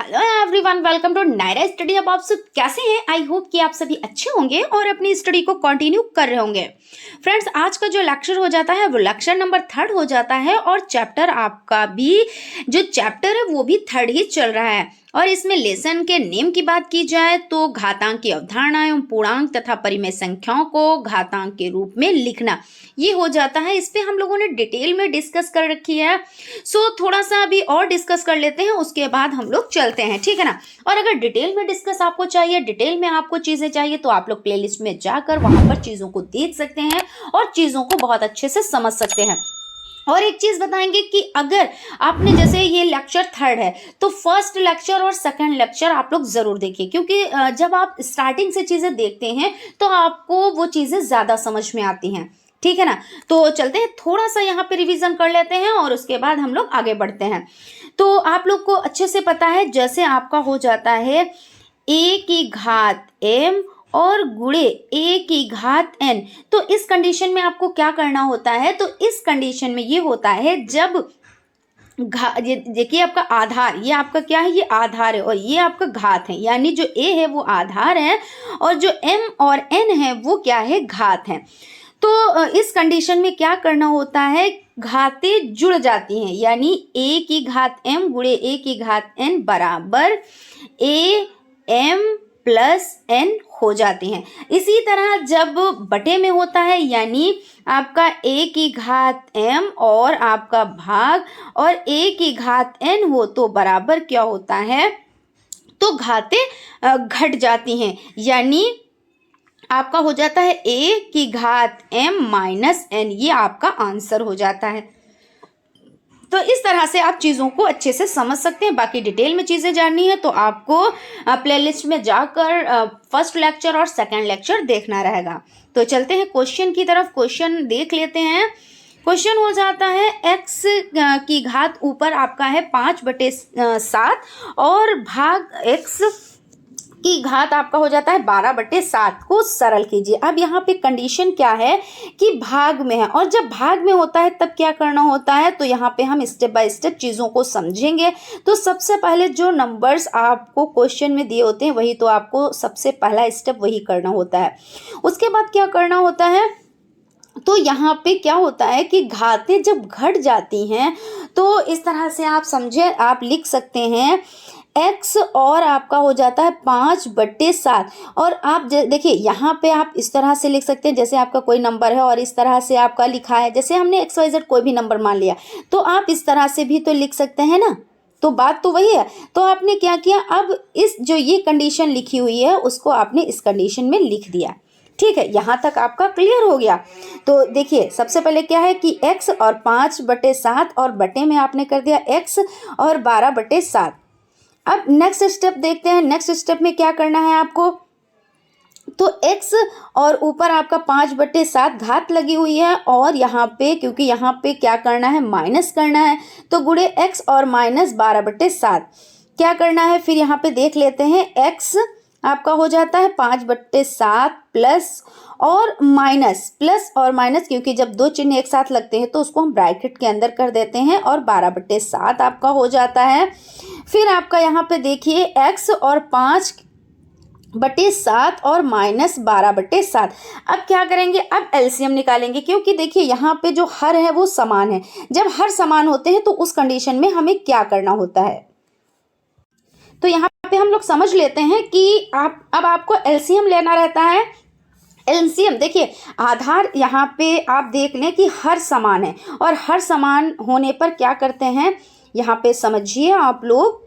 Hello everyone, welcome to Naira study hub. आप सब कैसे हैं? आई होप कि आप सभी अच्छे होंगे और अपनी स्टडी को कंटिन्यू कर रहे होंगे। फ्रेंड्स, आज का जो लेक्चर हो जाता है वो लेक्चर नंबर 3 हो जाता है और चैप्टर आपका भी जो चैप्टर है वो भी 3 ही चल रहा है। और इसमें लेसन के नेम की बात की जाए तो घातांक की अवधारणा एवं पूर्णांक तथा परिमेय संख्याओं को घातांक के रूप में लिखना, ये हो जाता है। इस पे हम लोगों ने डिटेल में डिस्कस कर रखी है। सो थोड़ा सा अभी और डिस्कस कर लेते हैं, उसके बाद हम लोग चलते हैं, ठीक है ना। और अगर डिटेल में डिस्कस आपको चाहिए, डिटेल में आपको चीजें चाहिए, तो आप लोग प्लेलिस्ट में जाकर वहां पर चीजों को देख सकते हैं और चीजों को बहुत अच्छे से समझ सकते हैं। और एक चीज बताएंगे कि अगर आपने जैसे ये लेक्चर 3 है तो फर्स्ट लेक्चर और सेकंड लेक्चर आप लोग जरूर देखिए, क्योंकि जब आप स्टार्टिंग से चीजें देखते हैं तो आपको वो चीजें ज्यादा समझ में आती हैं, ठीक है ना। तो चलते हैं, थोड़ा सा यहाँ पे रिवीजन कर लेते हैं और उसके बाद हम लोग आगे बढ़ते हैं। तो आप लोग को अच्छे से पता है, जैसे आपका हो जाता है a की घात m और गुणे a की घात n, तो इस कंडीशन में आपको क्या करना होता है? तो इस कंडीशन में ये होता है, जब देखिए आपका आधार, ये आपका क्या है? ये आधार है और ये आपका घात है, यानी जो a है वो आधार है और जो m और n है वो क्या है? घात है। तो इस कंडीशन में क्या करना होता है? घातें जुड़ जाती हैं, यानी a की घात m गुणे a की घात n बराबर a m प्लस n हो जाती हैं। इसी तरह जब बटे में होता है, यानी आपका a की घात m और आपका भाग और a की घात n हो, तो बराबर क्या होता है? तो घातें घट जाती हैं, यानी आपका हो जाता है a की घात m माइनस n, ये आपका आंसर हो जाता है। तो इस तरह से आप चीज़ों को अच्छे से समझ सकते हैं। बाकी डिटेल में चीज़ें जाननी है तो आपको प्लेलिस्ट में जाकर फर्स्ट लेक्चर और सेकंड लेक्चर देखना रहेगा। तो चलते हैं क्वेश्चन की तरफ, क्वेश्चन देख लेते हैं। क्वेश्चन हो जाता है x की घात ऊपर आपका है 5/7 और भाग x की घात आपका हो जाता है 12/7 को सरल कीजिए। अब यहाँ पे कंडीशन क्या है कि भाग में है, और जब भाग में होता है तब क्या करना होता है? तो यहाँ पे हम स्टेप बाय स्टेप चीज़ों को समझेंगे। तो सबसे पहले जो नंबर्स आपको क्वेश्चन में दिए होते हैं वही तो आपको सबसे पहला स्टेप वही करना होता है। उसके बाद क्या करना होता है? तो यहाँ पे क्या होता है कि घातें जब घट जाती हैं तो इस तरह से आप समझे, आप लिख सकते हैं x और आपका हो जाता है 5/7। और आप देखिए यहाँ पे आप इस तरह से लिख सकते हैं, जैसे आपका कोई नंबर है और इस तरह से आपका लिखा है, जैसे हमने XYZ कोई भी नंबर मान लिया, तो आप इस तरह से भी तो लिख सकते हैं ना। तो बात तो वही है। तो आपने क्या किया? अब इस जो ये कंडीशन लिखी हुई है उसको आपने इस कंडीशन में लिख दिया, ठीक है। यहाँ तक आपका क्लियर हो गया। तो देखिए सबसे पहले क्या है कि x और 5/7 और बटे में आपने कर दिया x और 12/7। अब नेक्स्ट स्टेप देखते हैं। नेक्स्ट स्टेप में क्या करना है आपको? तो x और ऊपर आपका 5/7 घात लगी हुई है और यहाँ पे, क्योंकि यहाँ पे क्या करना है? माइनस करना है, तो गुणे x और माइनस 12/7 क्या करना है? फिर यहाँ पे देख लेते हैं, x आपका हो जाता है 5/7 प्लस और माइनस, प्लस और माइनस, क्योंकि जब दो चिन्ह एक साथ लगते हैं तो उसको हम ब्रैकेट के अंदर कर देते हैं और 12/7 आपका हो जाता है। फिर आपका यहाँ पे देखिए x और 5/7 और माइनस 12/7। अब क्या करेंगे? अब एलसीएम निकालेंगे, क्योंकि देखिए यहाँ पे जो हर है वो समान है। जब हर समान होते हैं तो उस कंडीशन में हमें क्या करना होता है? तो यहाँ पे हम लोग समझ लेते हैं कि अब आपको एलसीएम लेना रहता है। एलसीएम देखिए, आधार यहाँ पे आप देख लें कि हर समान है और हर समान होने पर क्या करते हैं? यहाँ पे समझिए आप लोग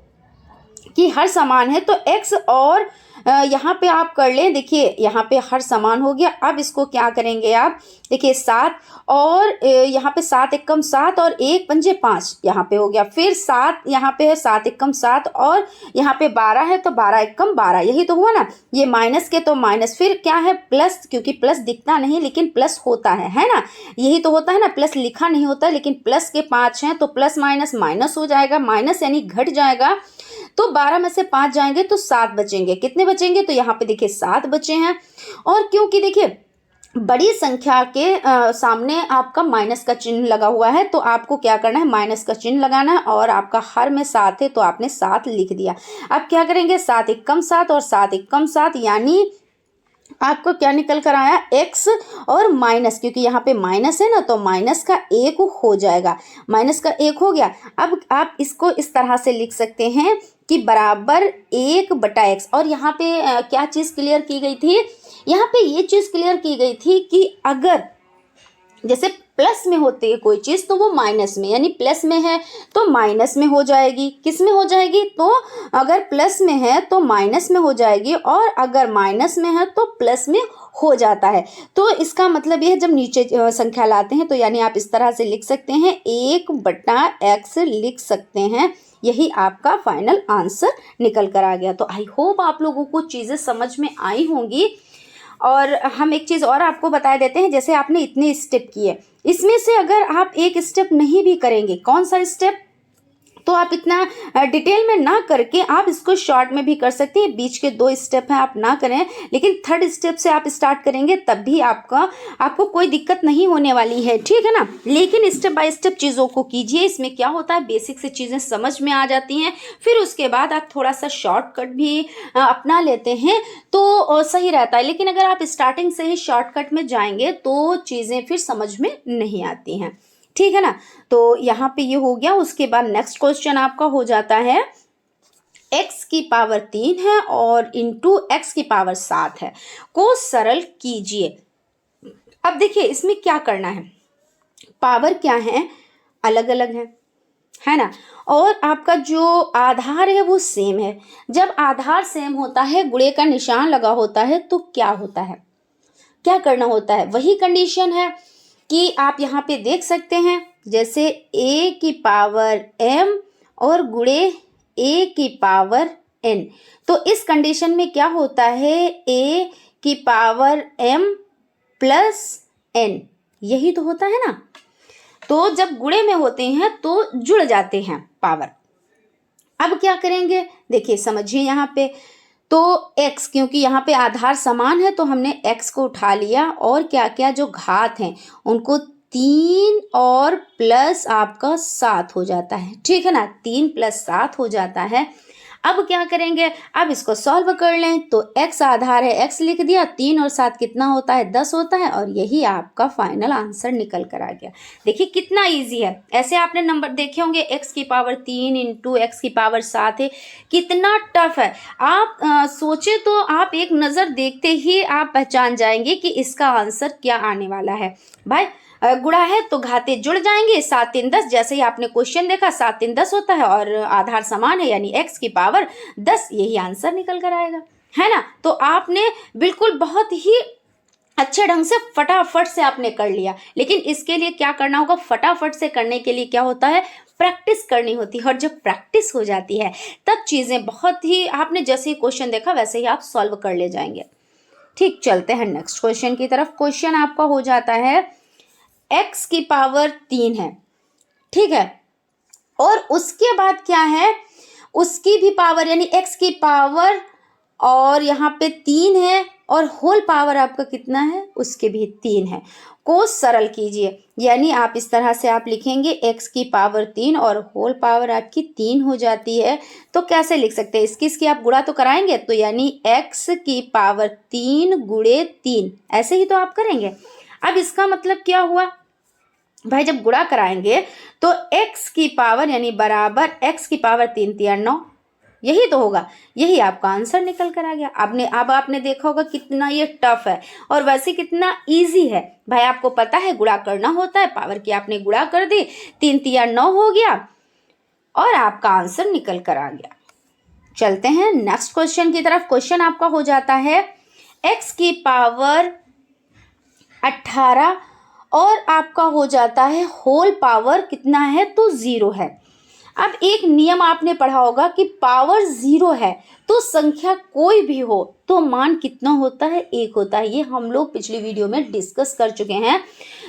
कि हर समान है तो x और यहाँ पे आप कर लें। देखिए यहाँ पे हर समान हो गया। अब इसको क्या करेंगे आप? देखिए 7 और यहाँ पे 7 एकम 7 और 1 पंजे 5 यहाँ पे हो गया। फिर 7 यहाँ पे है, 7 एकम 7 और यहाँ पे 12 है तो 12 एकम 12, यही तो हुआ ना। ये माइनस के तो माइनस, फिर क्या है? प्लस, क्योंकि प्लस दिखता नहीं लेकिन प्लस होता है ना। यही तो होता है ना, प्लस लिखा नहीं होता लेकिन प्लस के 5 हैं तो प्लस माइनस माइनस हो जाएगा, माइनस यानी घट जाएगा। तो 12 में से 5 जाएंगे तो 7 बचेंगे। कितने बचेंगे? तो यहाँ पे देखिए 7 बचे हैं। और क्योंकि देखिए बड़ी संख्या के सामने आपका माइनस का चिन्ह लगा हुआ है, तो आपको क्या करना है, माइनस का चिन्ह लगाना है। और आपका हर में 7 है तो आपने 7 लिख दिया। अब क्या करेंगे, 7 एक कम 7 और 7 एक कम 7, यानी आपको क्या निकल कर आया, x और माइनस, क्योंकि यहाँ पे माइनस है ना तो माइनस का 1 हो जाएगा, माइनस का 1 हो गया। अब आप इसको इस तरह से लिख सकते हैं कि बराबर 1/x। और यहाँ पे क्या चीज़ क्लियर की गई थी, यहाँ पे ये चीज़ क्लियर की गई थी कि अगर जैसे प्लस में होती है कोई चीज़ तो वो माइनस में, यानी प्लस में है तो माइनस में हो जाएगी। किस में हो जाएगी, तो अगर प्लस में है तो माइनस में हो जाएगी, और अगर माइनस में है तो प्लस में हो जाता है। तो इसका मतलब ये है, जब नीचे संख्या लाते हैं तो यानी आप इस तरह से लिख सकते हैं, 1/x लिख सकते हैं। यही आपका फाइनल आंसर निकल कर आ गया। तो आई होप आप लोगों को चीज़ें समझ में आई होंगी। और हम एक चीज़ और आपको बता देते हैं, जैसे आपने इतने स्टेप किए, इसमें से अगर आप एक स्टेप नहीं भी करेंगे, कौन सा स्टेप, तो आप इतना डिटेल में ना करके आप इसको शॉर्ट में भी कर सकते हैं। बीच के 2 स्टेप हैं आप ना करें, लेकिन 3rd स्टेप से आप स्टार्ट करेंगे तब भी आपको कोई दिक्कत नहीं होने वाली है, ठीक है ना। लेकिन स्टेप बाय स्टेप चीज़ों को कीजिए। इसमें क्या होता है, बेसिक से चीज़ें समझ में आ जाती हैं, फिर उसके बाद आप थोड़ा सा शॉर्टकट भी अपना लेते हैं तो सही रहता है। लेकिन अगर आप स्टार्टिंग से ही शॉर्टकट में जाएंगे तो चीज़ें फिर समझ में नहीं आती हैं, ठीक है ना। तो यहाँ पे ये हो गया। उसके बाद नेक्स्ट क्वेश्चन आपका हो जाता है, x की पावर 3 है और इंटू x की पावर 7 है, को सरल कीजिए। अब देखिए इसमें क्या करना है, पावर क्या है, अलग अलग है ना, और आपका जो आधार है वो सेम है। जब आधार सेम होता है, गुणे का निशान लगा होता है, तो क्या होता है, क्या करना होता है, वही कंडीशन है कि आप यहाँ पे देख सकते हैं, जैसे a की पावर m और गुणे a की पावर n। तो इस कंडीशन में क्या होता है, a की पावर m प्लस n, यही तो होता है ना। तो जब गुणे में होते हैं तो जुड़ जाते हैं पावर। अब क्या करेंगे, देखिए समझिए यहाँ पे, तो x, क्योंकि यहाँ पे आधार समान है तो हमने x को उठा लिया, और क्या क्या जो घात हैं उनको 3 और प्लस आपका 7 हो जाता है, ठीक है ना, 3 + 7 हो जाता है। अब क्या करेंगे, अब इसको सॉल्व कर लें, तो x आधार है, x लिख दिया, 3 और 7 कितना होता है, 10 होता है, और यही आपका फाइनल आंसर निकल कर आ गया। देखिए कितना इजी है। ऐसे आपने नंबर देखे होंगे, x की पावर 3 इंटू x की पावर 7 है, कितना टफ है। आप सोचे तो आप एक नज़र देखते ही आप पहचान जाएंगे कि इसका आंसर क्या आने वाला है। भाई गुणा है तो घाते जुड़ जाएंगे, 7 3 10, जैसे ही आपने क्वेश्चन देखा 7 3 10 होता है, और आधार समान है यानी x की पावर 10, यही आंसर निकल कर आएगा, है ना। तो आपने बिल्कुल बहुत ही अच्छे ढंग से फटाफट से आपने कर लिया। लेकिन इसके लिए क्या करना होगा, फटाफट से करने के लिए क्या होता है, प्रैक्टिस करनी होती है, और जब प्रैक्टिस हो जाती है तब चीज़ें बहुत ही, आपने जैसे ही क्वेश्चन देखा वैसे ही आप सॉल्व कर ले जाएंगे। ठीक, चलते हैं नेक्स्ट क्वेश्चन की तरफ। क्वेश्चन आपका हो जाता है, x की पावर 3 है, ठीक है, और उसके बाद क्या है, उसकी भी पावर यानी x की पावर, और यहाँ पे 3 है, और होल पावर आपका कितना है, उसके भी 3 है, को सरल कीजिए। यानी आप इस तरह से आप लिखेंगे, x की पावर 3 और होल पावर आपकी 3 हो जाती है। तो कैसे लिख सकते हैं, इसकी आप गुणा तो कराएंगे, तो यानी x की पावर 3 गुणे 3, ऐसे ही तो आप करेंगे। अब इसका मतलब क्या हुआ भाई, जब गुणा कराएंगे तो x की पावर यानी बराबर x की पावर 3 3 9, यही तो होगा, यही आपका आंसर निकल कर आ गया। अब आपने देखा होगा कितना ये टफ है, और वैसे कितना इजी है। भाई आपको पता है गुणा करना होता है, पावर की आपने गुणा कर दी, 3 3 9 हो गया, और आपका आंसर निकल कर आ गया। चलते हैं नेक्स्ट क्वेश्चन की तरफ। क्वेश्चन आपका हो जाता है, x की पावर 18 और आपका हो जाता है होल पावर कितना है, तो 0 है। अब एक नियम आपने पढ़ा होगा कि पावर 0 है तो संख्या कोई भी हो तो मान कितना होता है, 1 होता है। ये हम लोग पिछली वीडियो में डिस्कस कर चुके हैं।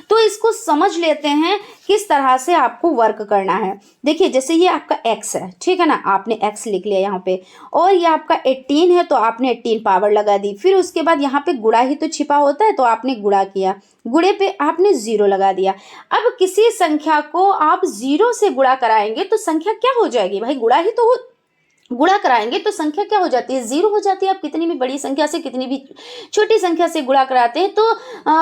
तो इसको समझ लेते हैं किस तरह से आपको वर्क करना है। देखिए जैसे ये आपका x है, ठीक है ना, आपने x लिख लिया यहाँ पे, और ये आपका 18 है तो आपने 18 पावर लगा दी। फिर उसके बाद यहाँ पे गुणा ही तो छिपा होता है तो आपने गुणा किया, गुणे पे आपने 0 लगा दिया। अब किसी संख्या को आप 0 से गुणा कराएंगे तो संख्या क्या हो जाएगी भाई, गुणा कराएंगे तो संख्या क्या हो जाती है, 0 हो जाती है। आप कितनी भी बड़ी संख्या से कितनी भी छोटी संख्या से गुणा कराते हैं तो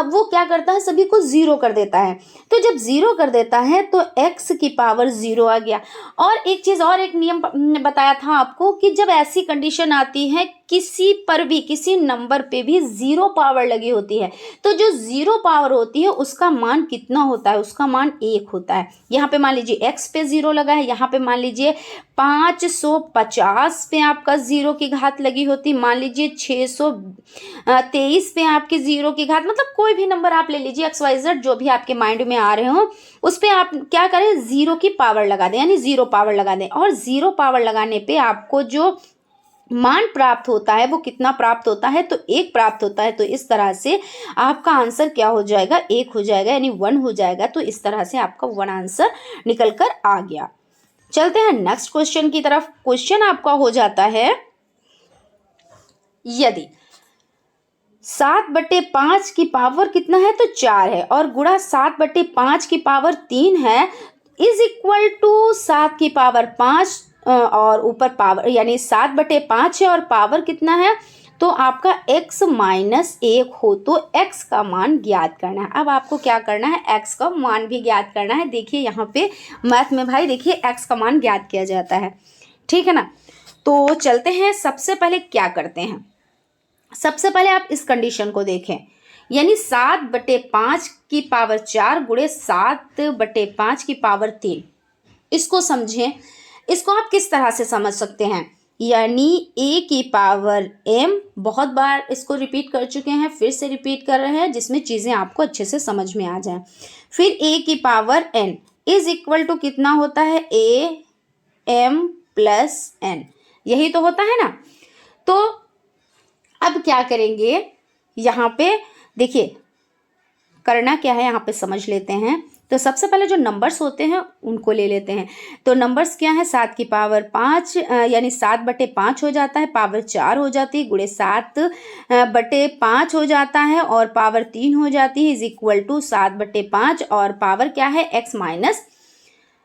वो क्या करता है, सभी को 0 कर देता है। तो जब 0 कर देता है तो x की पावर 0 आ गया। और एक चीज़ और, एक नियम बताया था आपको कि जब ऐसी कंडीशन आती है किसी पर भी, किसी नंबर पे भी 0 पावर लगी होती है तो जो 0 पावर होती है उसका मान कितना होता है, उसका मान 1 होता है। यहाँ पे मान लीजिए x पे 0 लगा है, यहाँ पे मान लीजिए 550 पे आपका 0 की घात लगी होती, मान लीजिए 623 पे आपके 0 की घात, मतलब कोई भी नंबर आप ले लीजिए, XYZ जो भी आपके माइंड में आ रहे हो उस पे आप क्या करें, 0 की पावर लगा दें, यानी 0 पावर लगा दें। और 0 पावर लगाने पे आपको जो मान प्राप्त होता है वो कितना प्राप्त होता है, तो 1 प्राप्त होता है। तो इस तरह से आपका आंसर क्या हो जाएगा, 1 हो जाएगा, यानी 1 हो जाएगा। तो इस तरह से आपका 1 आंसर निकल कर आ गया। चलते हैं नेक्स्ट क्वेश्चन की तरफ। क्वेश्चन आपका हो जाता है, यदि 7/5 की पावर कितना है, तो 4 है, और गुणा 7/5 की पावर 3 है, इज इक्वल टू 7 की पावर 5 और ऊपर पावर यानी 7/5 है और पावर कितना है, तो आपका x माइनस 1 हो तो x का मान ज्ञात करना है। अब आपको क्या करना है, x का मान भी ज्ञात करना है। देखिए यहाँ पे मैथ में भाई देखिए x का मान ज्ञात किया जाता है, ठीक है ना। तो चलते हैं, सबसे पहले क्या करते हैं, सबसे पहले आप इस कंडीशन को देखें, यानी 7/5 की पावर 4 गुणे 7/5 की पावर 3, इसको समझें। इसको आप किस तरह से समझ सकते हैं, यानी a की पावर m, बहुत बार इसको रिपीट कर चुके हैं, फिर से रिपीट कर रहे हैं जिसमें चीज़ें आपको अच्छे से समझ में आ जाएं। फिर a की power n is equal to कितना होता है, a m प्लस n, यही तो होता है ना। तो अब क्या करेंगे, यहाँ पे देखिए करना क्या है, यहाँ पे समझ लेते हैं। तो सबसे पहले जो नंबर्स होते हैं उनको ले लेते हैं। तो नंबर्स क्या है, 7 की पावर 5 यानी 7/5 हो जाता है, पावर 4 हो जाती है, गुणे 7/5 हो जाता है और पावर 3 हो जाती है, इज इक्वल टू 7/5 और पावर क्या है, x माइनस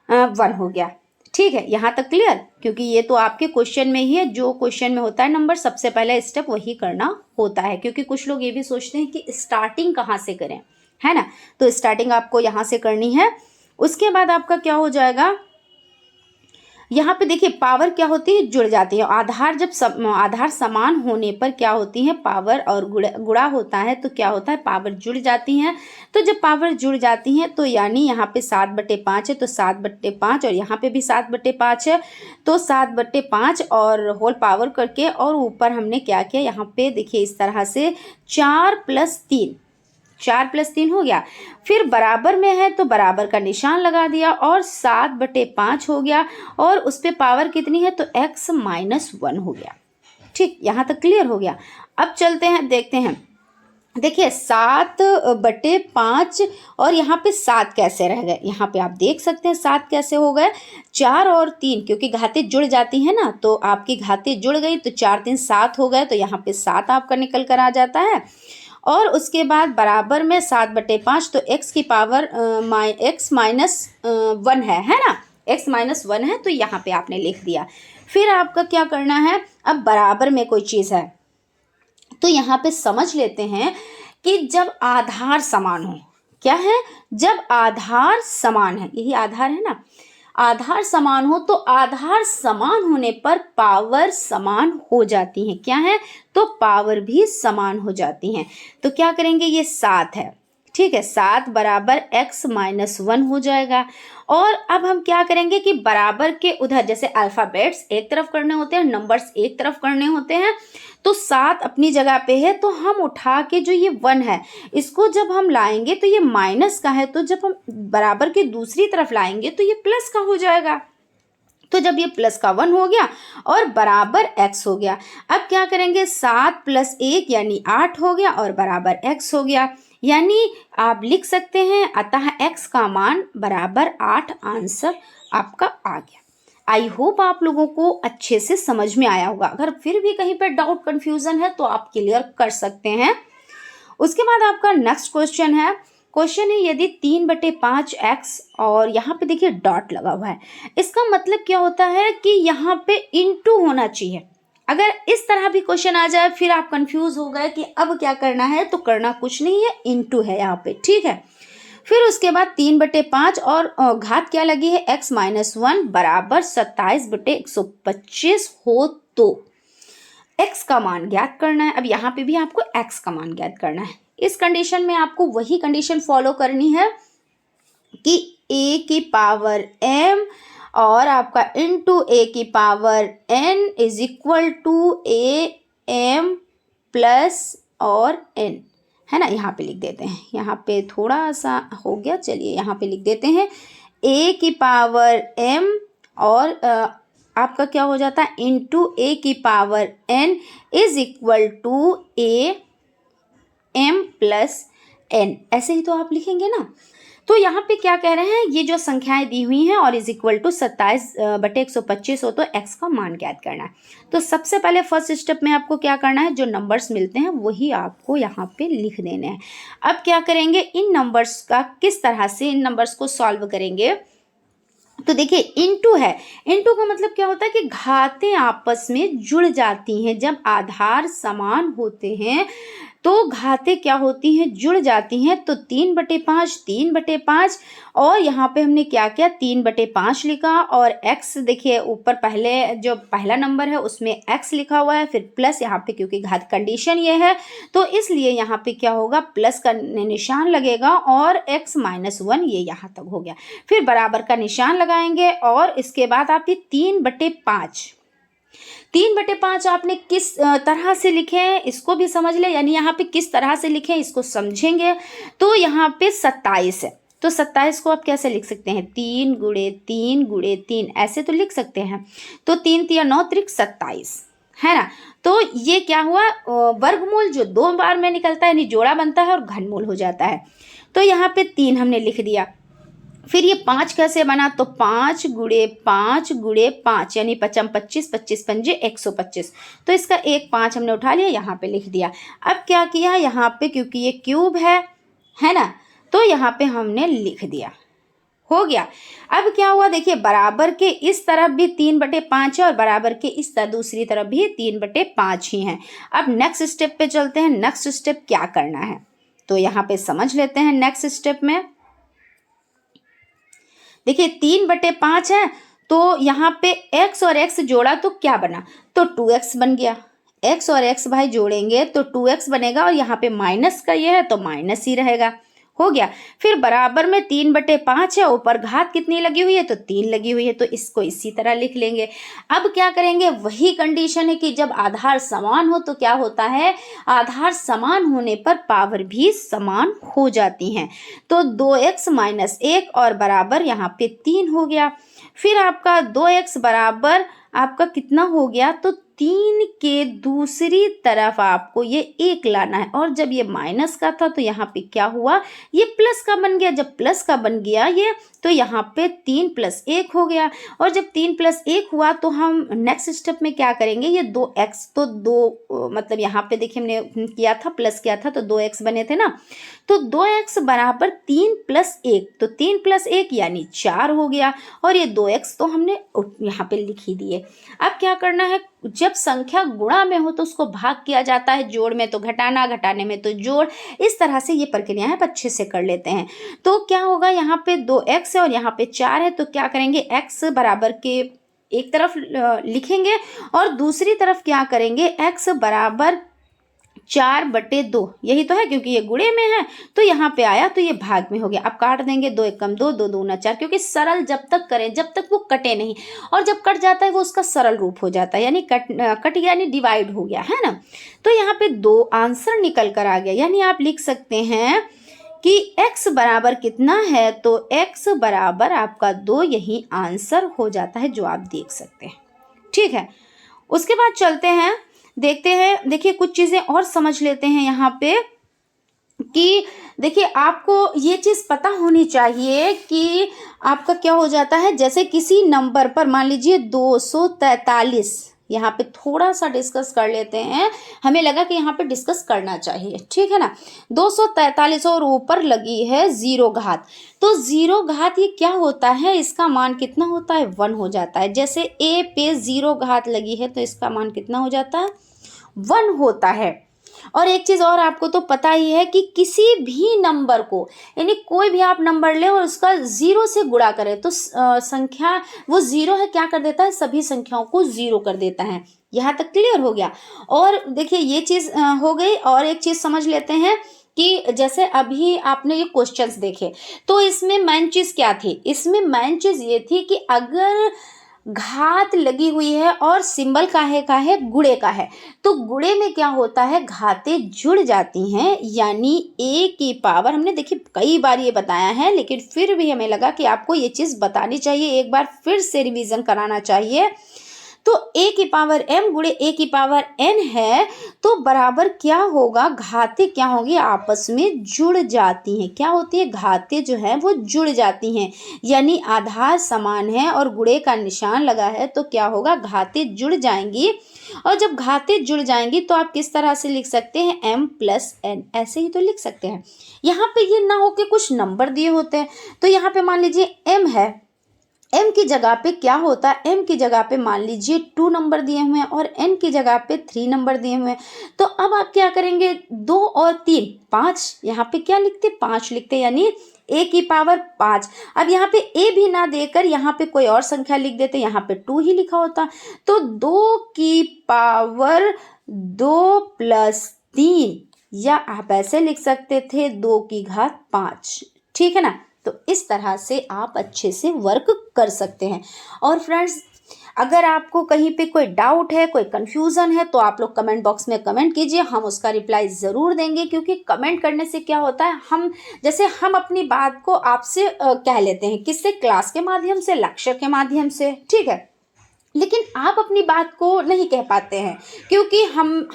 1 हो गया। ठीक है, यहाँ तक क्लियर, क्योंकि ये तो आपके क्वेश्चन में ही है, जो क्वेश्चन में होता है नंबर सबसे पहले स्टेप वही करना होता है। क्योंकि कुछ लोग ये भी सोचते हैं कि स्टार्टिंग कहाँ से करें, है ना, तो स्टार्टिंग आपको यहाँ से करनी है। उसके बाद आपका क्या हो जाएगा, यहाँ पे देखिए पावर क्या होती है, जुड़ जाती है। आधार जब आधार समान होने पर क्या होती है, पावर और गुणा होता है तो क्या होता है, पावर जुड़ जाती हैं। तो जब पावर जुड़ जाती हैं तो यानी यहाँ पे 7/5 है तो 7/5 और यहाँ पे भी 7/5 है तो 7/5 और होल पावर करके, और ऊपर हमने क्या किया, यहाँ पे देखिए इस तरह से 4 + 3 हो गया। फिर बराबर में है तो बराबर का निशान लगा दिया और 7/5 हो गया, और उस पर पावर कितनी है, तो x माइनस 1 हो गया। ठीक, यहाँ तक क्लियर हो गया। अब चलते हैं, देखते हैं। देखिए 7/5 और यहाँ पे 7 कैसे रह गए, यहाँ पे आप देख सकते हैं 7 कैसे हो गए, 4 और 3, क्योंकि घातें जुड़ जाती हैं ना, तो आपकी घातें जुड़ गई तो 4 3 7 हो गए, तो यहाँ पे 7 आपका निकल कर आ जाता है। और उसके बाद बराबर में 7/5 तो x की पावर x माइनस 1 है ना, x माइनस 1 है तो यहाँ पे आपने लिख दिया। फिर आपका क्या करना है, अब बराबर में कोई चीज़ है तो यहाँ पे समझ लेते हैं कि जब आधार समान हो, क्या है, जब आधार समान है, यही आधार है ना, आधार समान हो तो आधार समान होने पर पावर समान हो जाती हैं, क्या है, तो पावर भी समान हो जाती हैं। तो क्या करेंगे, ये 7 है, ठीक है, 7 बराबर x माइनस 1 हो जाएगा। और अब हम क्या करेंगे कि बराबर के उधर, जैसे अल्फ़ाबेट्स एक तरफ करने होते हैं, नंबर्स एक तरफ करने होते हैं, तो 7 अपनी जगह पे है तो हम उठा के जो ये 1 है इसको जब हम लाएंगे तो ये माइनस का है, तो जब हम बराबर के दूसरी तरफ लाएंगे तो ये प्लस का हो जाएगा। तो जब ये प्लस का 1 हो गया और बराबर x हो गया, अब क्या करेंगे, 7 + 1 यानी 8 हो गया और बराबर x हो गया। यानी आप लिख सकते हैं अतः x का मान बराबर 8 आंसर आपका आ गया। आई होप आप लोगों को अच्छे से समझ में आया होगा। अगर फिर भी कहीं पर डाउट कन्फ्यूजन है तो आप क्लियर कर सकते हैं। उसके बाद आपका नेक्स्ट क्वेश्चन है यदि 3/5 x और यहाँ पे देखिए डॉट लगा हुआ है, इसका मतलब क्या होता है कि यहाँ पे इंटू होना चाहिए। अगर इस तरह भी क्वेश्चन आ जाए फिर आप कंफ्यूज हो गए कि अब क्या करना है, तो करना कुछ नहीं है, इंटू है यहाँ पे, ठीक है। फिर उसके बाद 3/5 और घात क्या लगी है x-1 बराबर 27/125 हो तो x का मान ज्ञात करना है। अब यहाँ पे भी आपको x का मान ज्ञात करना है। इस कंडीशन में आपको वही कंडीशन फॉलो करनी है कि a की पावर m और आपका इंटू a की power n is equal to a m plus और n, है ना। यहाँ पे लिख देते हैं, यहाँ पे थोड़ा सा हो गया, चलिए यहाँ पे लिख देते हैं a की पावर m और आपका क्या हो जाता है इंटू a की power n is equal to a m plus n, ऐसे ही तो आप लिखेंगे ना। तो यहाँ पे क्या कह रहे हैं, ये जो संख्याएं दी हुई हैं और इज इक्वल टू 27/125 हो तो x का मान ज्ञात करना है। तो सबसे पहले फर्स्ट स्टेप में आपको क्या करना है, जो नंबर्स मिलते हैं वही आपको यहाँ पे लिख देने हैं। अब क्या करेंगे, इन नंबर्स का किस तरह से इन नंबर्स को सॉल्व करेंगे। तो देखिए इंटू है, इंटू का मतलब क्या होता है कि घातें आपस में जुड़ जाती हैं। जब आधार समान होते हैं तो घातें क्या होती हैं, जुड़ जाती हैं। तो 3/5 3/5 और यहाँ पे हमने क्या किया 3/5 लिखा और x देखिए ऊपर पहले जो पहला नंबर है उसमें x लिखा हुआ है, फिर प्लस यहाँ पे क्योंकि घात कंडीशन ये है तो इसलिए यहाँ पे क्या होगा प्लस का निशान लगेगा और x-1 ये यहाँ तक हो गया। फिर बराबर का निशान लगाएंगे और इसके बाद आप ये 3/5 आपने किस तरह से लिखे हैं इसको भी समझ ले, यानी यहाँ पे किस तरह से लिखे हैं इसको समझेंगे। तो यहाँ पे 27 है, तो 27 को आप कैसे लिख सकते हैं 3 × 3 × 3 ऐसे तो लिख सकते हैं। तो 3 × 9 = 27, है ना। तो ये क्या हुआ, वर्गमूल जो 2 बार में निकलता है यानी जोड़ा बनता है और घनमूल हो जाता है। तो यहाँ पे 3 हमने लिख दिया। फिर ये 5 कैसे बना, तो 5 × 5 × 5 यानी 5 25 25 पंजे 125। तो इसका एक 5 हमने उठा लिया, यहाँ पे लिख दिया। अब क्या किया यहाँ पे, क्योंकि ये क्यूब है ना, तो यहाँ पे हमने लिख दिया, हो गया। अब क्या हुआ देखिए, बराबर के इस तरफ भी 3/5 है और बराबर के इस तरफ दूसरी तरफ भी 3/5 ही है। अब नेक्स्ट स्टेप पे चलते हैं। नेक्स्ट स्टेप क्या करना है तो यहाँ पे समझ लेते हैं। नेक्स्ट स्टेप में देखिए 3/5 है तो यहाँ पे x और x जोड़ा तो क्या बना, तो 2x बन गया। x और x भाई जोड़ेंगे तो 2x बनेगा और यहाँ पे माइनस का ये है तो माइनस ही रहेगा, हो गया। फिर बराबर में 3/5 है, ऊपर घात कितनी लगी हुई है तो 3 लगी हुई है, तो इसको इसी तरह लिख लेंगे। अब क्या करेंगे, वही कंडीशन है कि जब आधार समान हो तो क्या होता है, आधार समान होने पर पावर भी समान हो जाती हैं। तो 2x - 1 और बराबर यहाँ पे 3 हो गया। फिर आपका 2x बराबर आपका कितना हो गया, तो 3 के दूसरी तरफ आपको ये 1 लाना है और जब ये माइनस का था तो यहाँ पे क्या हुआ, ये प्लस का बन गया। जब प्लस का बन गया ये तो यहाँ पे 3 + 1 हो गया और जब 3 + 1 हुआ तो हम नेक्स्ट स्टेप में क्या करेंगे, ये 2x तो 2 मतलब यहाँ पे देखिए हमने किया था प्लस किया था तो 2x बने थे ना, तो 2x बराबर 3 + 1 तो 3 + 1 यानी 4 हो गया और ये 2x तो हमने यहाँ पे लिख ही दिए। अब क्या करना है, जब संख्या गुणा में हो तो उसको भाग किया जाता है, जोड़ में तो घटाना, घटाने में तो जोड़, इस तरह से ये प्रक्रियाएं अच्छे से कर लेते हैं। तो क्या होगा, यहाँ पे 2x है और यहाँ पे 4 है तो क्या करेंगे, x बराबर के एक तरफ लिखेंगे और दूसरी तरफ क्या करेंगे, x बराबर 4/2, यही तो है क्योंकि ये गुणे में है तो यहाँ पे आया तो ये भाग में हो गया। अब काट देंगे, 2 × 1 = 2, 2 × 2 = 4, क्योंकि सरल जब तक करें जब तक वो कटे नहीं, और जब कट जाता है वो उसका सरल रूप हो जाता है, यानी कट यानी डिवाइड हो गया, है ना। तो यहाँ पे 2 आंसर निकल कर आ गया, यानी आप लिख सकते हैं कि x बराबर कितना है, तो x बराबर आपका 2 यही आंसर हो जाता है जो आप देख सकते हैं, ठीक है। उसके बाद चलते हैं, देखते हैं, देखिए कुछ चीज़ें और समझ लेते हैं यहाँ पे कि देखिए आपको ये चीज़ पता होनी चाहिए कि आपका क्या हो जाता है, जैसे किसी नंबर पर मान लीजिए 243, यहाँ पे थोड़ा सा डिस्कस कर लेते हैं, हमें लगा कि यहाँ पे डिस्कस करना चाहिए, ठीक है ना। 243 और ऊपर लगी है जीरो घात, तो जीरो घात ये क्या होता है, इसका मान कितना होता है, 1 हो जाता है। जैसे ए पे जीरो घात लगी है तो इसका मान कितना हो जाता है, 1 होता है। और एक चीज़ और आपको तो पता ही है कि किसी भी नंबर को, यानी कोई भी आप नंबर ले और उसका ज़ीरो से गुणा करें तो संख्या वो ज़ीरो है क्या कर देता है, सभी संख्याओं को ज़ीरो कर देता है। यहाँ तक क्लियर हो गया। और देखिए ये चीज़ हो गई। और एक चीज़ समझ लेते हैं कि जैसे अभी आपने ये क्वेश्चंस देखे तो इसमें मेन चीज़ क्या थी, इसमें मेन चीज़ ये थी कि अगर घात लगी हुई है और सिंबल का है गुणे का है, तो गुणे में क्या होता है, घातें जुड़ जाती हैं, यानी ए की पावर, हमने देखिए कई बार ये बताया है लेकिन फिर भी हमें लगा कि आपको ये चीज़ बतानी चाहिए, एक बार फिर से रिवीजन कराना चाहिए। तो ए की पावर m गुणे ए की पावर n है, तो बराबर क्या होगा, घातें क्या होगी, आपस में जुड़ जाती हैं। क्या होती है, घातें जो है वो जुड़ जाती हैं, यानी आधार समान है और गुणे का निशान लगा है, तो क्या होगा, घातें जुड़ जाएंगी। और जब घातें जुड़ जाएंगी तो आप किस तरह से लिख सकते हैं, m प्लस n, ऐसे ही तो लिख सकते हैं। यहाँ पे ये ना हो कि कुछ नंबर दिए होते हैं, तो यहाँ पे मान लीजिए m है, m की जगह पे क्या होता है, m की जगह पे मान लीजिए 2 नंबर दिए हुए हैं और n की जगह पे 3 नंबर दिए हुए हैं। तो अब आप क्या करेंगे, 2 और 3 5, यहाँ पे क्या लिखते, 5 लिखते, यानी a की पावर 5। अब यहाँ पे a भी ना देकर यहाँ पे कोई और संख्या लिख देते, यहाँ पे 2 ही लिखा होता, तो 2 की पावर 2 प्लस 3, या आप ऐसे लिख सकते थे 2 की घात 5, ठीक है ना। तो इस तरह से आप अच्छे से वर्क कर सकते हैं। और फ्रेंड्स अगर आपको कहीं पे कोई डाउट है, कोई कन्फ्यूज़न है, तो आप लोग कमेंट बॉक्स में कमेंट कीजिए, हम उसका रिप्लाई ज़रूर देंगे। क्योंकि कमेंट करने से क्या होता है, हम अपनी बात को आपसे कह लेते हैं, किससे, क्लास के माध्यम से, लेक्चर के माध्यम से, ठीक है, लेकिन आप अपनी बात को नहीं कह पाते हैं, क्योंकि हम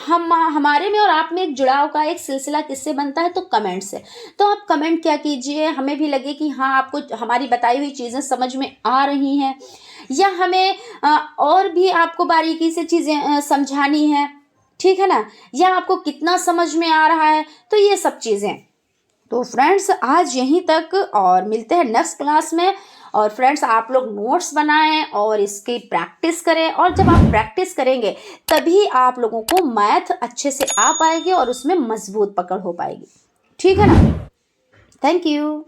हमारे में और आप में एक जुड़ाव का एक सिलसिला किससे बनता है, तो कमेंट से। तो आप कमेंट क्या कीजिए, हमें भी लगे कि हाँ आपको हमारी बताई हुई चीज़ें समझ में आ रही हैं, या हमें और भी आपको बारीकी से चीज़ें समझानी है, ठीक है ना, या आपको कितना समझ में आ रहा है, तो ये सब चीज़ें। तो फ्रेंड्स आज यहीं तक, और मिलते हैं नेक्स्ट क्लास में। और फ्रेंड्स आप लोग नोट्स बनाएं और इसकी प्रैक्टिस करें, और जब आप प्रैक्टिस करेंगे तभी आप लोगों को मैथ अच्छे से आ पाएगी और उसमें मजबूत पकड़ हो पाएगी, ठीक है ना। Thank you.